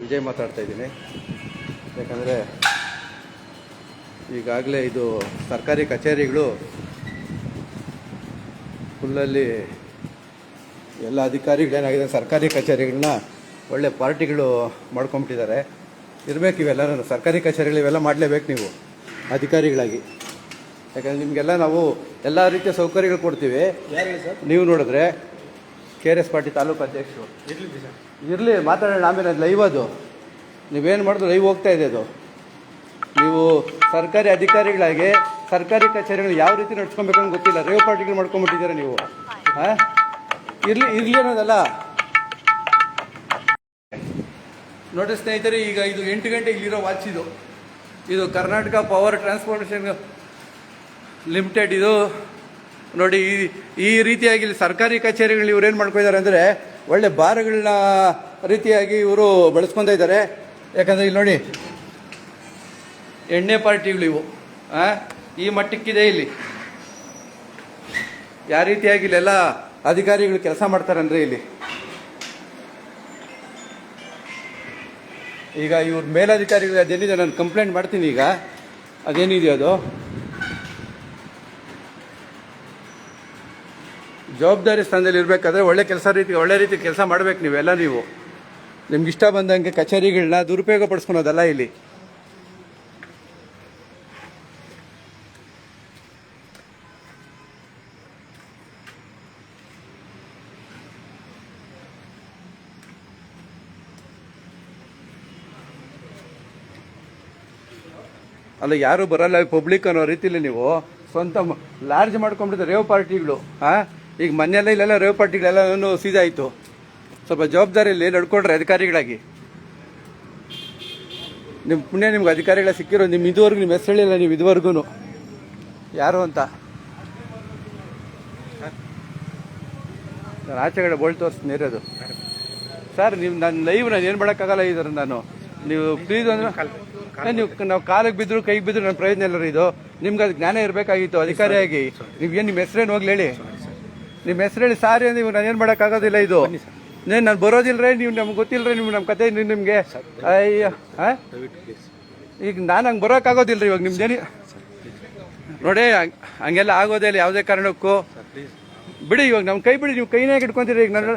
ವಿಜಯ್ ಮಾತಾಡ್ತಾ ಇದ್ದೀನಿ. ಯಾಕಂದರೆ ಈಗಾಗಲೇ ಇದು ಸರ್ಕಾರಿ ಕಚೇರಿಗಳು ಫುಲ್ಲಲ್ಲಿ ಎಲ್ಲ ಅಧಿಕಾರಿಗಳೇನಾಗಿದೆ ಸರ್ಕಾರಿ ಕಚೇರಿಗಳನ್ನ ಒಳ್ಳೆ ಪಾರ್ಟಿಗಳು ಮಾಡ್ಕೊಂಬಿಟ್ಟಿದ್ದಾರೆ. ಇರಬೇಕು ಇವೆಲ್ಲ ಸರ್ಕಾರಿ ಕಚೇರಿಗಳು ಇವೆಲ್ಲ ಮಾಡಲೇಬೇಕು ನೀವು ಅಧಿಕಾರಿಗಳಾಗಿ. ಯಾಕಂದರೆ ನಿಮಗೆಲ್ಲ ನಾವು ಎಲ್ಲ ರೀತಿಯ ಸೌಕರ್ಯಗಳು ಕೊಡ್ತೀವಿ. ನೀವು ನೋಡಿದ್ರೆ KRS ಪಾರ್ಟಿ ತಾಲೂಕು ಅಧ್ಯಕ್ಷರು ಇರಲಿ ಮಾತಾಡೋಣ, ಆಮೇಲೆ ಅದು ಲೈವ್, ಅದು ನೀವೇನು ಮಾಡಿದ್ರು ಲೈವ್ ಹೋಗ್ತಾ ಇದೆ. ಅದು ನೀವು ಸರ್ಕಾರಿ ಅಧಿಕಾರಿಗಳಾಗಿ ಸರ್ಕಾರಿ ಕಚೇರಿಗಳು ಯಾವ ರೀತಿ ನಡ್ಸ್ಕೊಬೇಕಂತ ಗೊತ್ತಿಲ್ಲ, ರೇವ್ ಪಾರ್ಟಿಗಳು ಮಾಡ್ಕೊಂಬಿಟ್ಟಿದ್ದೀರಾ ನೀವು. ಇರಲಿ ಅನ್ನೋದಲ್ಲ. ನೋಡಿ ಸ್ನೇಹಿತರೆ, ಈಗ ಇದು 8 ಗಂಟೆ ಇಲ್ಲಿರೋ ವಾಚ್ ಇದು ಕರ್ನಾಟಕ ಪವರ್ ಟ್ರಾನ್ಸ್ಪೋರ್ಟೇಷನ್ ಲಿಮಿಟೆಡ್. ಇದು ನೋಡಿ, ಈ ರೀತಿಯಾಗಿ ಇಲ್ಲಿ ಸರ್ಕಾರಿ ಕಚೇರಿಗಳು ಇವ್ರೇನು ಮಾಡ್ಕೊಂಡಿದ್ದಾರೆ ಅಂದರೆ ಒಳ್ಳೆ ಬಾರ್ಗಳನ್ನ ರೀತಿಯಾಗಿ ಇವರು ಬೆಳೆಸ್ಕೊತಾ ಇದ್ದಾರೆ. ಯಾಕಂದರೆ ಇಲ್ಲಿ ನೋಡಿ ಎಣ್ಣೆ ಪಾರ್ಟಿಗಳು ಇವು ಈ ಮಟ್ಟಕ್ಕಿದೆ. ಇಲ್ಲಿ ಯಾವ ರೀತಿಯಾಗಿ ಇಲ್ಲೆಲ್ಲ ಅಧಿಕಾರಿಗಳು ಕೆಲಸ ಮಾಡ್ತಾರೆ ಅಂದರೆ ಇಲ್ಲಿ ಈಗ ಇವ್ರ ಮೇಲಧಿಕಾರಿಗಳು ಅದೇನಿದೆ ನಾನು ಕಂಪ್ಲೇಂಟ್ ಮಾಡ್ತೀನಿ. ಈಗ ಅದೇನಿದೆಯೋ ಅದು ಜವಾಬ್ದಾರಿ ಸ್ಥಾನದಲ್ಲಿ ಇರಬೇಕಾದ್ರೆ ಒಳ್ಳೆ ರೀತಿ ಕೆಲಸ ಮಾಡಬೇಕು ನೀವೆಲ್ಲ. ನೀವು ನಿಮ್ಗೆ ಇಷ್ಟ ಬಂದಂಗೆ ಕಚೇರಿಗಳನ್ನ ದುರುಪಯೋಗ ಪಡಿಸ್ಕೊಳೋದಲ್ಲ ಇಲ್ಲಿ. ಅಲ್ಲ, ಯಾರು ಬರಲ್ಲ ಪಬ್ಲಿಕ್ ಅನ್ನೋ ರೀತಿಲಿ ನೀವು ಸ್ವಂತ ಲಾರ್ಜ್ ಮಾಡ್ಕೊಂಡ್ಬಿಟ್ಟಿದ್ದಾರೆ ರೇವ್ ಪಾರ್ಟಿಗಳು. ಈಗ ಮನೆಯಲ್ಲ ಇಲ್ಲೆಲ್ಲ ರೇವ್ ಪಾರ್ಟಿಗಳೆಲ್ಲ ಸೀದಾಯಿತು. ಸ್ವಲ್ಪ ಜವಾಬ್ದಾರಿಯಲ್ಲಿ ನಡ್ಕೊಂಡ್ರೆ ಅಧಿಕಾರಿಗಳಾಗಿ. ನಿಮ್ಮ ಪುಣ್ಯ ನಿಮ್ಗೆ ಅಧಿಕಾರಿಗಳ ಸಿಕ್ಕಿರೋ. ಇದುವರೆಗೂ ನಿಮ್ಮ ಹೆಸರು ಹೇಳಿಲ್ಲ ನೀವು ಇದುವರೆಗೂ ಯಾರು ಅಂತ. ನಾನು ಆಚೆಗಡೆ ಬೋಲ್ಟ್ ತೋರಿಸ್ತೀನಿ ಇರೋದು ಸರ್. ನಾನು ಲೈವ್ ಏನು ಮಾಡೋಕ್ಕಾಗಲ್ಲ ಇದ್ರ ನಾನು. ನೀವು ಪ್ಲೀಸ್ ಅಂದ್ರೆ ನಾವು ಕಾಲಿಗೆ ಬಿದ್ರು ಕೈಗೆ ಬಿದ್ರು ನನ್ನ ಪ್ರಯೋಜನ ಎಲ್ಲರೂ. ಇದು ನಿಮ್ಗೆ ಅದು ಜ್ಞಾನ ಇರಬೇಕಾಗಿತ್ತು ಅಧಿಕಾರಿಯಾಗಿ. ನೀವೇನು ನಿಮ್ಮ ಹೆಸರೇನು ಹೋಗ್ಲಿ ಹೇಳಿ, ನಿಮ್ಮ ಹೆಸರು ಹೇಳಿ ಸಾರಿ ಅಂದ್ರೆ ನಾನು ಏನು ಮಾಡೋಕ್ಕಾಗೋದಿಲ್ಲ. ಇದು ನಾನು ಬರೋದಿಲ್ಲರೇ, ನೀವು ನಮ್ಗೆ ಗೊತ್ತಿಲ್ಲರೇ, ನೀವು ನಮ್ಮ ಕತೆ ನಿಮಗೆ ಅಯ್ಯ ಈಗ ನಾನು ಹಂಗೆ ಬರೋಕ್ಕಾಗೋದಿಲ್ಲ ಇವಾಗ ನಿಮ್ದೇನು ನೋಡಿ. ಹಂಗೆಲ್ಲ ಆಗೋದೇ ಇಲ್ಲ ಯಾವುದೇ ಕಾರಣಕ್ಕೂ. ಬಿಡಿ ಇವಾಗ ನಮ್ಮ ಕೈ ಬಿಡಿ, ನೀವು ಕೈನೇ ಇಟ್ಕೊಂತೀರಿ. ಈಗ ನಾನು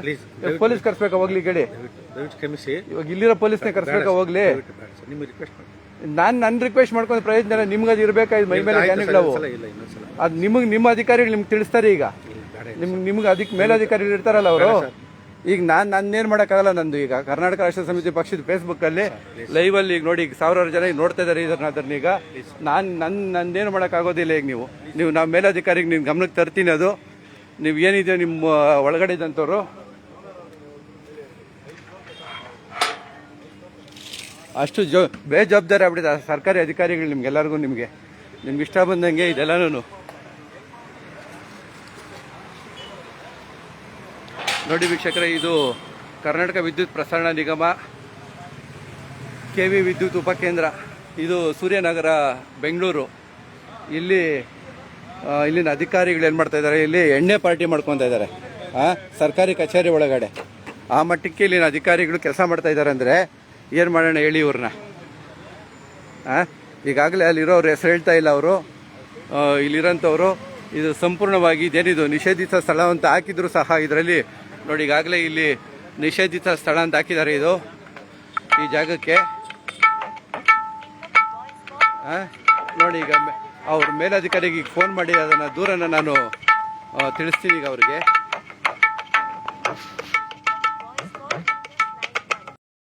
ಪೊಲೀಸ್ ಕರ್ಸ್ಬೇಕಾ ಹೋಗ್ಲಿ ಗಡಿ? ಇವಾಗ ಇಲ್ಲಿರೋ ಪೊಲೀಸ್ನೇ ಕರ್ಸ್ಬೇಕಾ ಹೋಗ್ಲಿ? ನನ್ನ ರಿಕ್ವೆಸ್ಟ್ ಮಾಡ್ಕೊಂಡು ಪ್ರಯೋಜನ ಇಲ್ಲ. ನಿಮ್ಗೆ ಅದು ಇರಬೇಕಾಯ್ತು ಮೈ ಮೇಲೆ ಜ್ಞಾನಿಗಳವು. ಅದು ನಿಮ್ಮ ಅಧಿಕಾರಿಗಳು ನಿಮ್ಗೆ ತಿಳಿಸ್ತಾರೆ. ಈಗ ನಿಮ್ಗೆ ಮೇಲಧಿಕಾರಿಗಳು ಇರ್ತಾರಲ್ಲ ಅವರು. ಈಗ ನನ್ನೇನು ಮಾಡೋಕ್ಕಾಗಲ್ಲ. ನಂದು ಈಗ ಕರ್ನಾಟಕ ರಾಷ್ಟ್ರ ಸಮಿತಿ ಪಕ್ಷದ ಫೇಸ್ಬುಕ್ಕಲ್ಲಿ ಲೈವಲ್ಲಿ ಈಗ ನೋಡಿ, ಈಗ ಸಾವಿರಾರು ಜನ ಈಗ ನೋಡ್ತಾ ಇದ್ದಾರೆ ಅದನ್ನ. ಈಗ ನಂದೇನು ಮಾಡೋಕ್ಕಾಗೋದಿಲ್ಲ. ಈಗ ನಾವು ಮೇಲಧಿಕಾರಿಗೆ ನಿಮ್ಮ ಗಮನಕ್ಕೆ ತರ್ತೀನಿ. ಅದು ನೀವು ಏನಿದೆ ನಿಮ್ಮ ಒಳಗಡೆ ಇದ್ದಂಥವ್ರು ಅಷ್ಟು ಬೇಜವಾಬ್ದಾರಿ ಆಗ್ಬಿಟ್ಟಿದೆ ಸರ್ಕಾರಿ ಅಧಿಕಾರಿಗಳು ನಿಮ್ಗೆಲ್ಲರಿಗೂ. ನಿಮ್ಗೆ ಇಷ್ಟ ಬಂದಂಗೆ ಇದೆಲ್ಲನೂ ನೋಡಿ ವೀಕ್ಷಕರೇ. ಇದು ಕರ್ನಾಟಕ ವಿದ್ಯುತ್ ಪ್ರಸರಣ ನಿಗಮ KV ವಿದ್ಯುತ್ ಉಪಕೇಂದ್ರ. ಇದು ಸೂರ್ಯನಗರ ಬೆಂಗಳೂರು. ಇಲ್ಲಿನ ಅಧಿಕಾರಿಗಳು ಏನು ಮಾಡ್ತಾ ಇದ್ದಾರೆ, ಇಲ್ಲಿ ಎಣ್ಣೆ ಪಾರ್ಟಿ ಮಾಡ್ಕೊತಾ ಇದ್ದಾರೆ ಸರ್ಕಾರಿ ಕಚೇರಿ ಒಳಗಡೆ. ಆ ಮಟ್ಟಕ್ಕೆ ಇಲ್ಲಿನ ಅಧಿಕಾರಿಗಳು ಕೆಲಸ ಮಾಡ್ತಾ ಇದ್ದಾರೆ ಅಂದರೆ ಏನು ಮಾಡೋಣ ಹೇಳಿ ಇವ್ರನ್ನ. ಈಗಾಗಲೇ ಅಲ್ಲಿರೋರು ಹೆಸರು ಹೇಳ್ತಾ ಇಲ್ಲ ಅವರು. ಇಲ್ಲಿರೋಂಥವ್ರು ಇದು ಸಂಪೂರ್ಣವಾಗಿ ಇದೇನಿದು ನಿಷೇಧಿತ ಸ್ಥಳ ಅಂತ ಹಾಕಿದ್ರು ಸಹ ಇದರಲ್ಲಿ ನೋಡಿ, ಈಗಾಗಲೇ ಇಲ್ಲಿ ನಿಷೇಧಿತ ಸ್ಥಳ ಅಂತ ಹಾಕಿದ್ದಾರೆ ಇದು ಈ ಜಾಗಕ್ಕೆ. ನೋಡಿ, ಈಗ ಅವ್ರ ಮೇಲಧಿಕಾರಿಗೆ ಫೋನ್ ಮಾಡಿ ಅದನ್ನು ದೂರನ್ನು ನಾನು ತಿಳಿಸ್ತೀನಿ ಈಗ ಅವ್ರಿಗೆ.